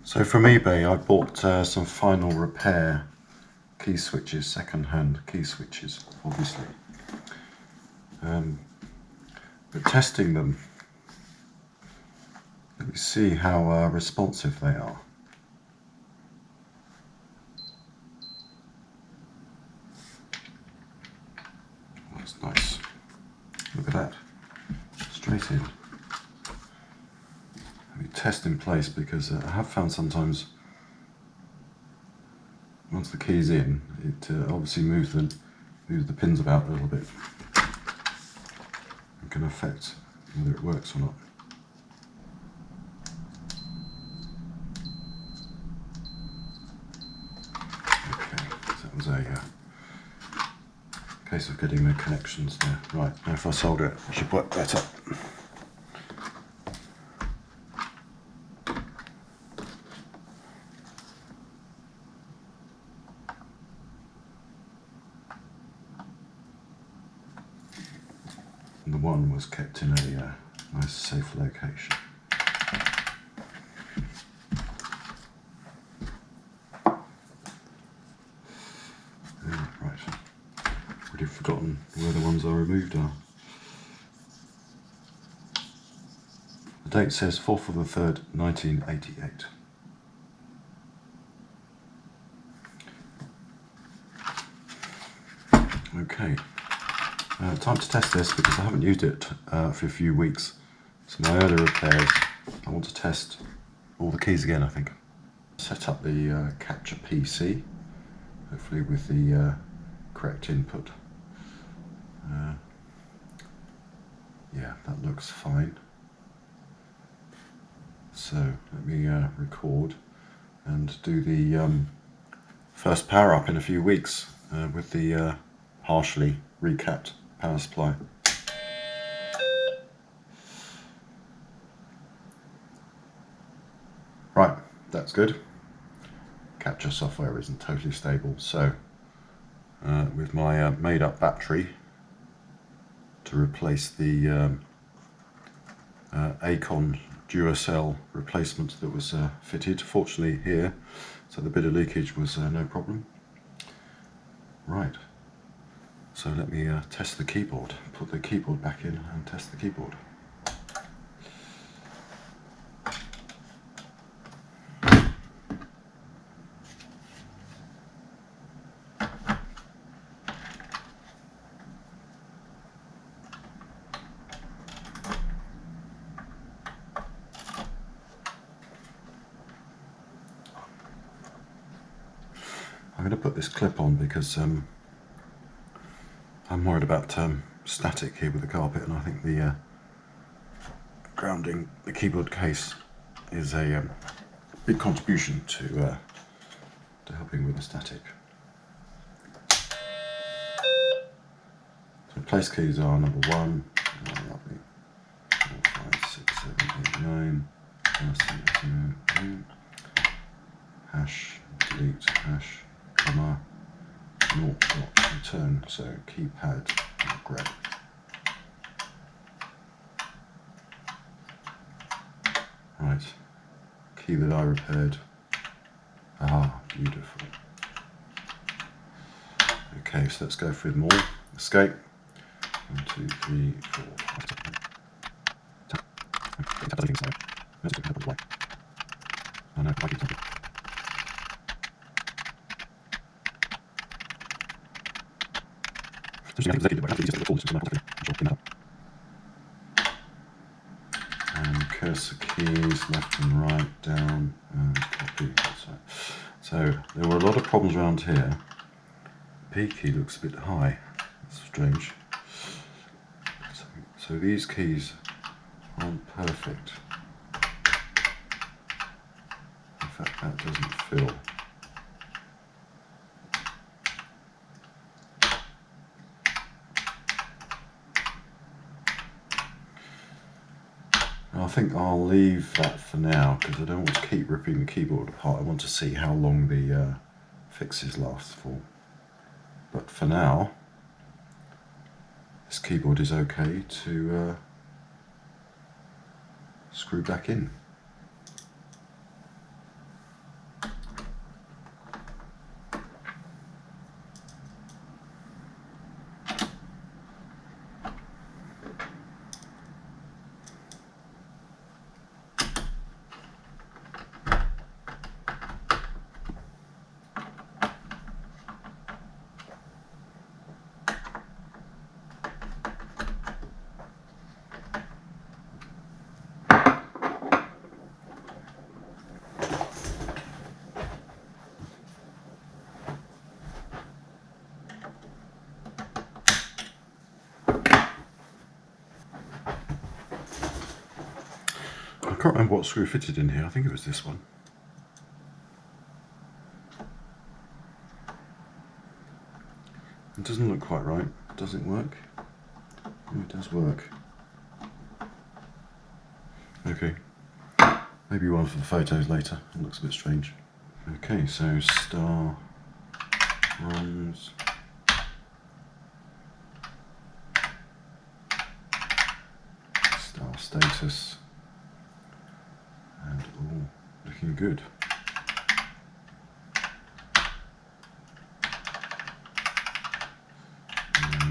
So from eBay I bought some final repair key switches, second-hand key switches, obviously. But testing them, let me see how responsive they are. That's nice. Look at that. Straight in. Let me test in place because I have found sometimes once the key's in, it obviously moves the pins about a little bit. It can affect whether it works or not. Okay, so that was a case of getting the connections there. Right, now if I solder it, it should work better. And the one was kept in a nice safe location. Right, already forgotten where the ones I removed are. The date says 4th of the 3rd, 1988. Okay. Time to test this because I haven't used it for a few weeks. So my earlier repairs, I want to test all the keys again, I think. Set up the capture PC, hopefully with the correct input. Yeah, that looks fine. So let me record and do the first power up in a few weeks with the partially recapped power supply. Right, that's good. Capture software isn't totally stable, so with my made up battery to replace the Acon Duracell replacement that was fitted, fortunately here, so the bit of leakage was no problem. Right, so let me test the keyboard, put the keyboard back in and test the keyboard. I'm going to put this clip on because I'm worried about static here with the carpet, and I think the grounding the keyboard case is a big contribution to helping with the static. So place keys are number 1, lovely, 4, 5, 6, 7, 8, 9, hash, delete, hash, comma, 0 dot return, so keypad grey. Right, key that I repaired. Ah, beautiful. Okay, so let's go through them all. Escape. 1, 2, 3, 4, 5. Oh no, I keep something. And cursor keys left and right, down and copy. So there were a lot of problems around here. P key looks a bit high. That's strange. So these keys aren't perfect. In fact, that doesn't fill. I think I'll leave that for now because I don't want to keep ripping the keyboard apart. I want to see how long the fixes last for. But for now, this keyboard is okay to screw back in. can't remember what screw fitted in here. I think it was this one. It doesn't look quite right. Does it work? Oh, it does work. Okay. Maybe one for the photos later. It looks a bit strange. Okay, so star ROMs. Star status. And all looking good.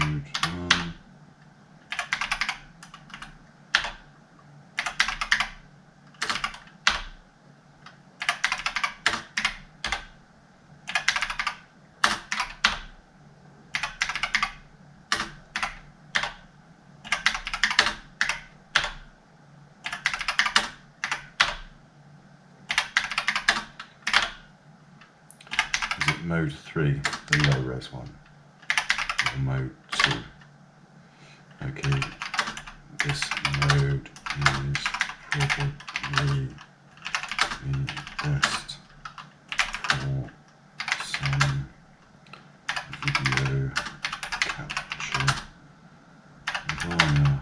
Mode 1. Is it mode 3, the low res one? Or mode 2? Okay, this mode is probably the best for some video capture via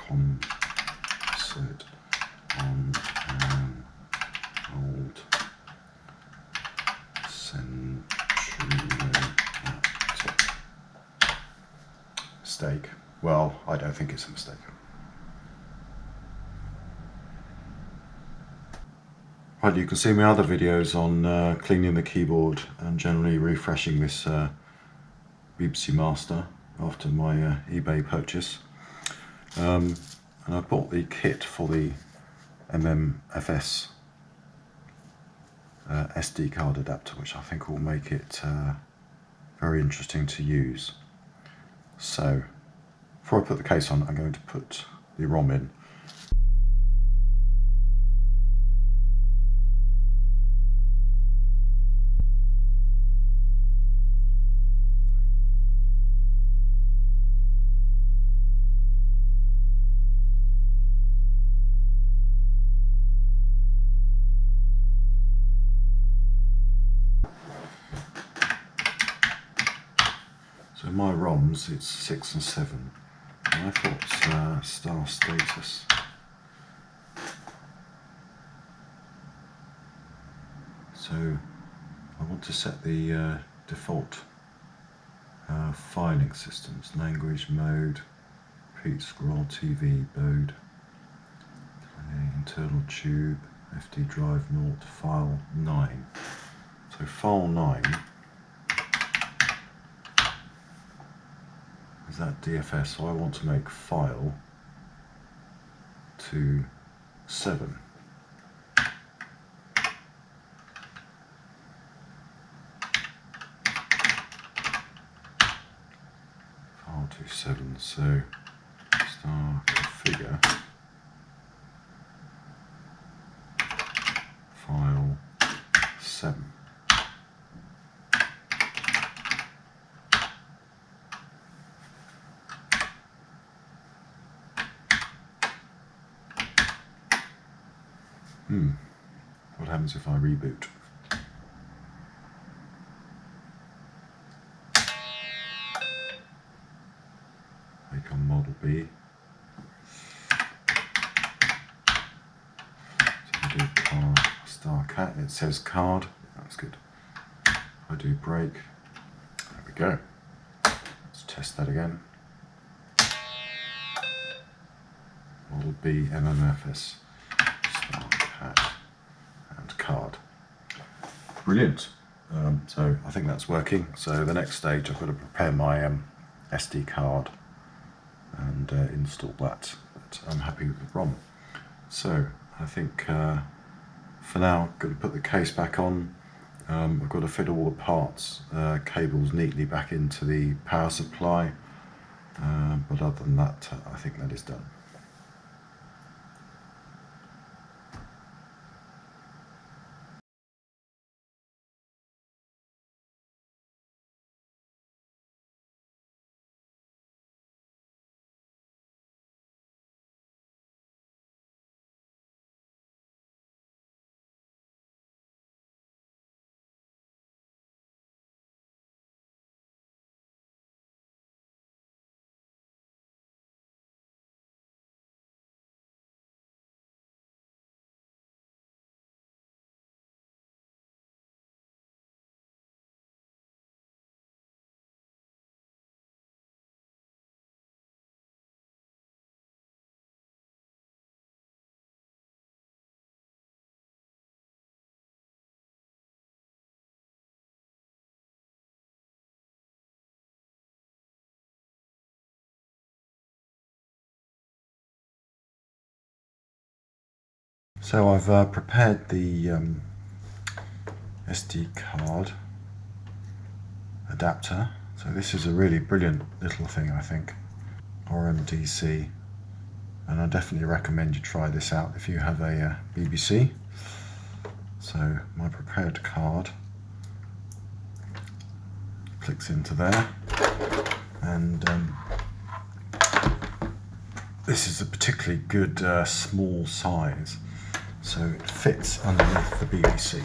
composite on an old laptop. Mistake. Well, I don't think it's a mistake. Right, you can see my other videos on cleaning the keyboard and generally refreshing this BBC Master after my eBay purchase. And I bought the kit for the MMFS SD card adapter, which I think will make it very interesting to use. So, before I put the case on, I'm going to put the ROM in. So my ROMs, it's 6 and 7. And I thought star status. So I want to set the default filing systems, language, mode, repeat scroll, TV, mode, internal tube, FD drive 0, file 9. So file 9 is that DFS, so I want to make file to 7. File to 7, so star configure file 7. What happens if I reboot? Click on Model B. So I do car, star cat, it says card, that's good. I do break, there we go. Let's test that again. Model B, MMFS, star cat, and card. Brilliant. So I think that's working. So the next stage, I've got to prepare my SD card and install that. But I'm happy with the ROM. So I think for now, I've got to put the case back on. I've got to fit all the parts, cables neatly back into the power supply. But other than that, I think that is done. So I've prepared the SD card adapter. So this is a really brilliant little thing, I think. RMDC, and I definitely recommend you try this out if you have a BBC. So my prepared card clicks into there, and this is a particularly good small size, so it fits underneath the BBC.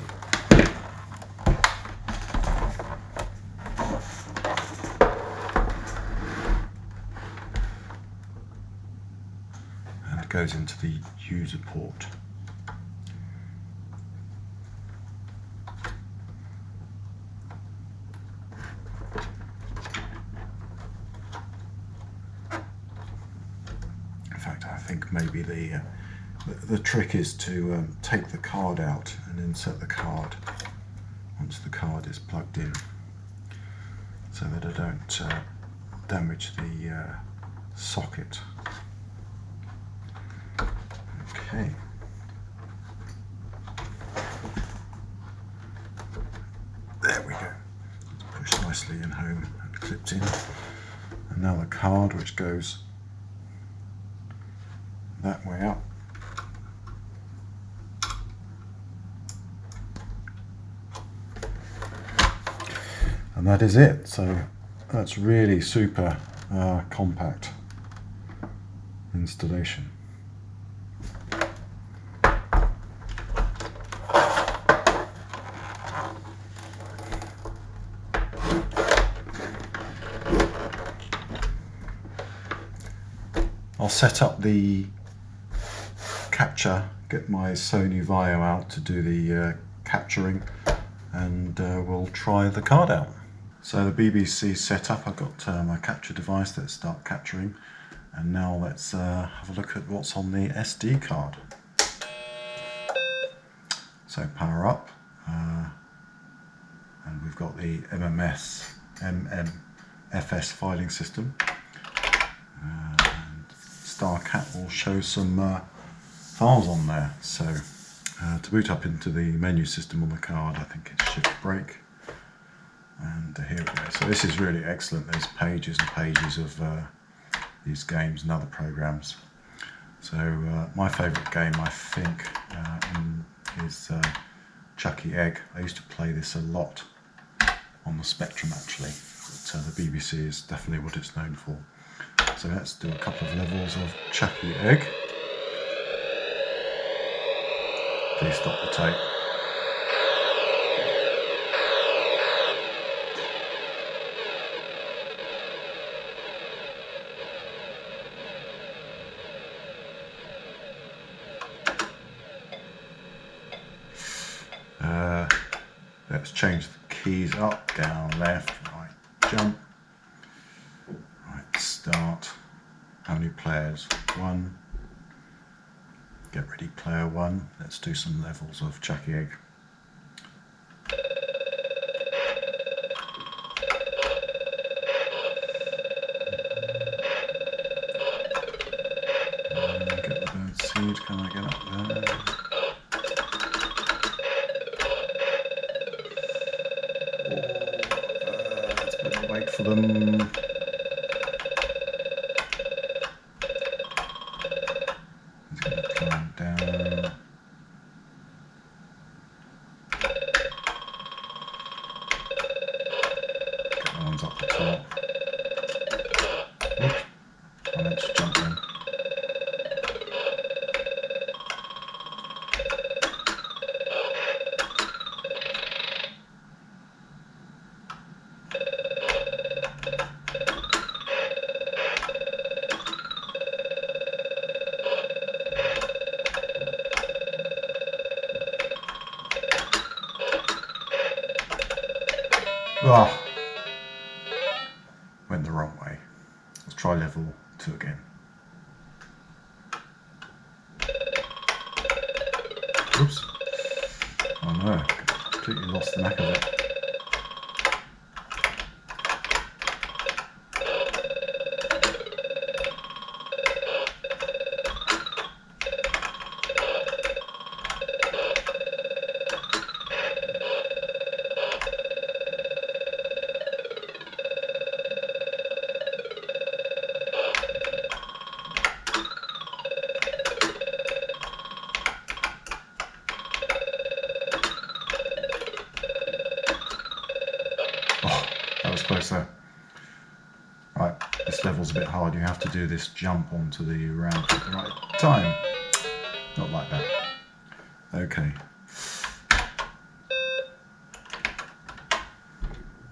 And it goes into the user port. In fact, I think maybe the trick is to take the card out and insert the card once the card is plugged in, so that I don't damage the socket. Okay. There we go. It's pushed nicely in home and clipped in. And now the card, which goes that way up. And that is it. So that's really super compact installation. I'll set up the capture, get my Sony Vaio out to do the capturing, and we'll try the card out. So the BBC set up, I've got my capture device. Let's start capturing, and now let's have a look at what's on the SD card. So power up, and we've got the MMFS filing system. StarCat will show some files on there. So to boot up into the menu system on the card, I think it's shift break, and here we go. So this is really excellent. There's pages and pages of these games and other programs. So my favourite game, I think, is Chucky Egg. I used to play this a lot on the Spectrum actually, but the BBC is definitely what it's known for. So let's do a couple of levels of Chucky Egg. Please stop the tape. Let's change the keys up, down, left, right, jump. Right, start. How many players? 1. Get ready, player 1. Let's do some levels of Chucky Egg. Get the bird seed, can I get up there? Let's better wait for them. Up the top. Oops. I meant to jump in. Ah. Went the wrong way. Let's try level 2 again. Oops. Oh no, completely lost the knack of it. was closer. Right, this level's a bit hard. You have to do this jump onto the ramp at the right time. Not like that. Okay.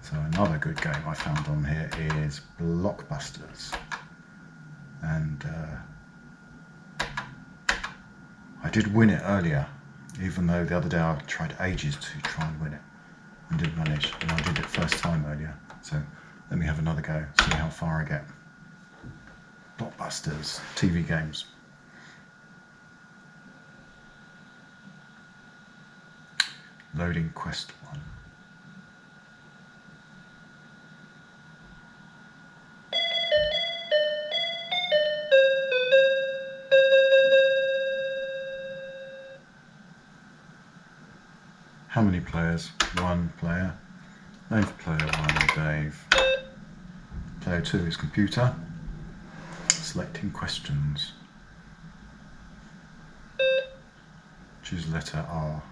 So another good game I found on here is Blockbusters. And I did win it earlier, even though the other day I tried ages to try and win it and didn't manage, and I did it first time earlier. So let me have another go, see how far I get. Blockbusters, TV games. Loading quest 1. How many players? 1 player. Name for player 1, Dave. Player 2 is computer. Selecting questions. Choose letter R.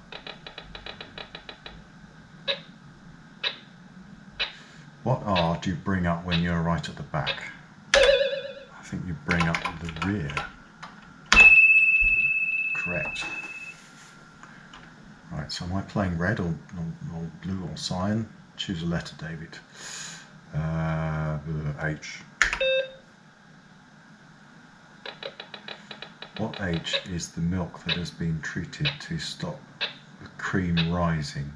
What R do you bring up when you're right at the back? I think you bring up the rear. Correct. Right, so am I playing red or blue or cyan? Choose a letter, David. H. What H is the milk that has been treated to stop the cream rising?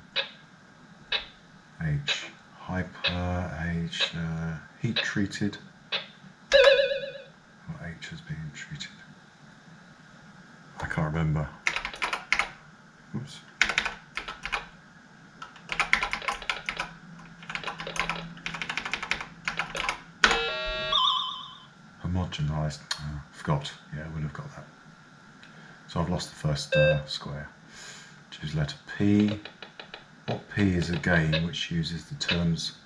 H. Hyper. H. Heat treated. What H has been treated? I can't remember. Oops. Homogenized. Oh, forgot. Yeah, I would have got that. So I've lost the first square. Choose letter P. What P is a game which uses the terms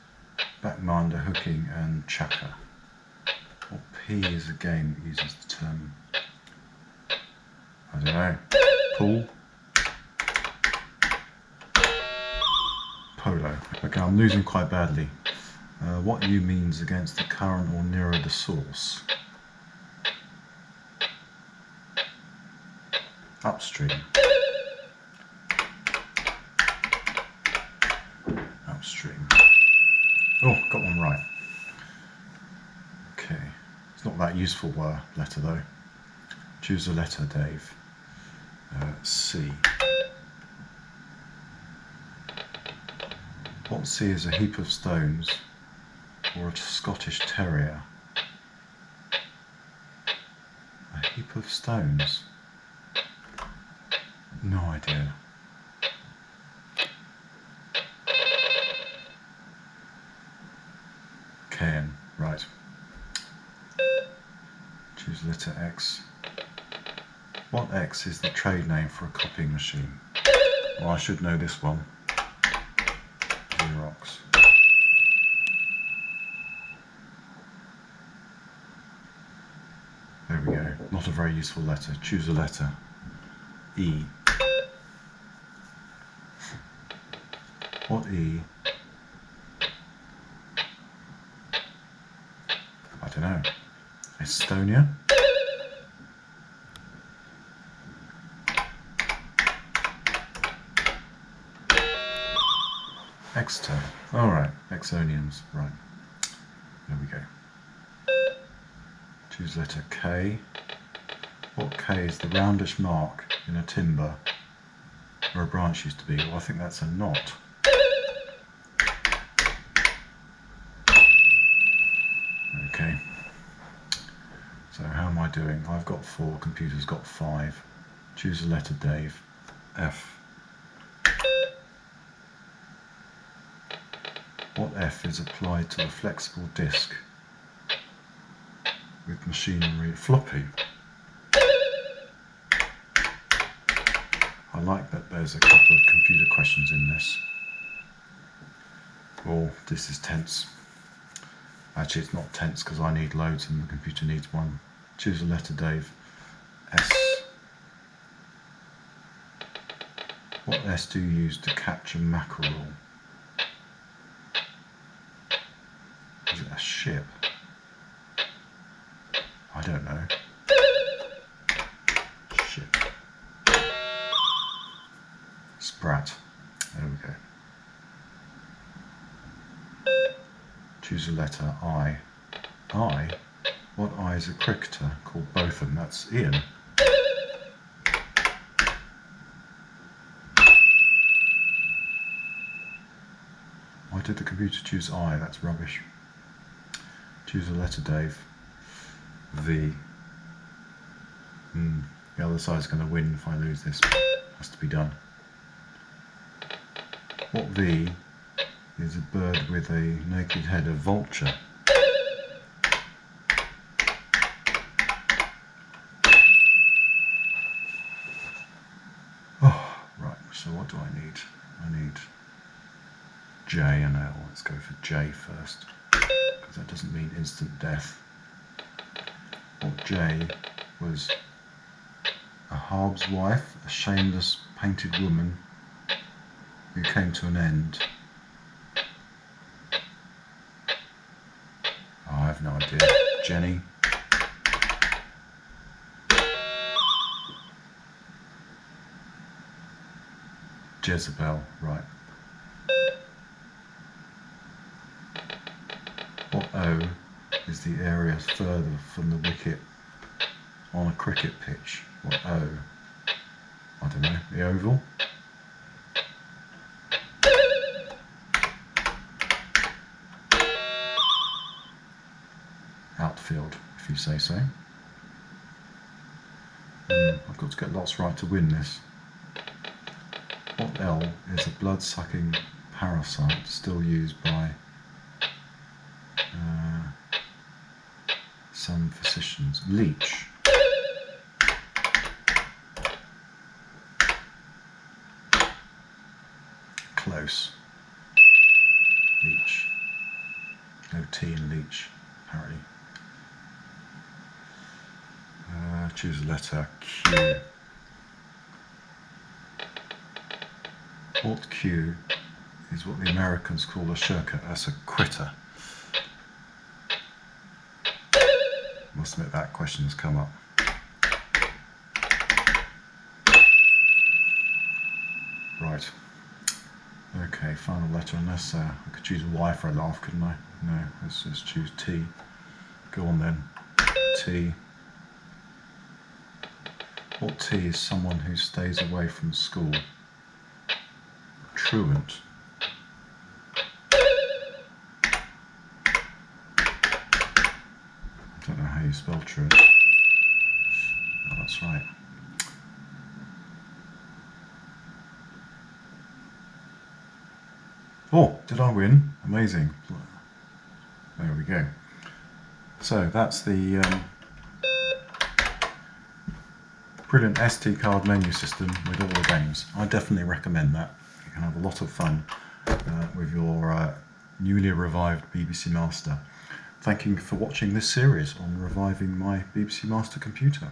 backminder, hooking and chucker? What P is a game that uses the term, I don't know, pool? Polo. Okay, I'm losing quite badly. What U means against the current or nearer the source? Upstream. Upstream. Oh, got one right. Okay, it's not that useful letter though. Choose a letter, Dave. C. What C is a heap of stones or a Scottish terrier? A heap of stones? No idea. KN, right. Choose letter X. What X is the trade name for a copying machine? Well, I should know this one. Xerox. There we go. Not a very useful letter. Choose a letter. E. What E? I don't know. Estonia? Exeter. Alright, Exonians. Right. There we go. Choose letter K. What K is the roundish mark in a timber where a branch used to be? Well, I think that's a knot. Okay. So how am I doing? I've got 4, computer's got 5. Choose a letter, Dave. F. What F is applied to a flexible disk with machinery? Floppy. I like that there's a couple of computer questions in this. Oh, this is tense. Actually, it's not tense because I need loads and the computer needs one. Choose a letter, Dave. S. What S do you use to capture mackerel? ship? I don't know. Ship. Sprat. There we go. Choose a letter. I. I? What I is a cricketer called Botham? That's Ian. Why did the computer choose I? That's rubbish. Choose a letter, Dave. V. The other side's going to win if I lose this. Has to be done. What V is a bird with a naked head? A vulture. Oh, right, so what do I need? I need J and L. Let's go for J first, because that doesn't mean instant death. What J was a Harb's wife, a shameless painted woman who came to an end. Oh, I have no idea. Jenny. Jezebel, right. What O is the area further from the wicket on a cricket pitch? What O? I don't know. The oval? Outfield, if you say so. I've got to get lots right to win this. What L is a blood-sucking parasite still used by some physicians? Leech. Close. Leech. No T in leech, apparently. Choose a letter. Q. What Q is what the Americans call a shirker? That's a quitter. Must admit that question has come up. Right. Okay, final letter. Unless I could choose Y for a laugh, couldn't I? No, let's choose T. Go on then. T. What T is someone who stays away from school? Truant. I don't know how you spell truant. Oh, that's right. Oh, did I win? Amazing. There we go. So that's the brilliant SD card menu system with all the games. I definitely recommend that. You can have a lot of fun with your newly revived BBC Master. Thank you for watching this series on reviving my BBC Master computer.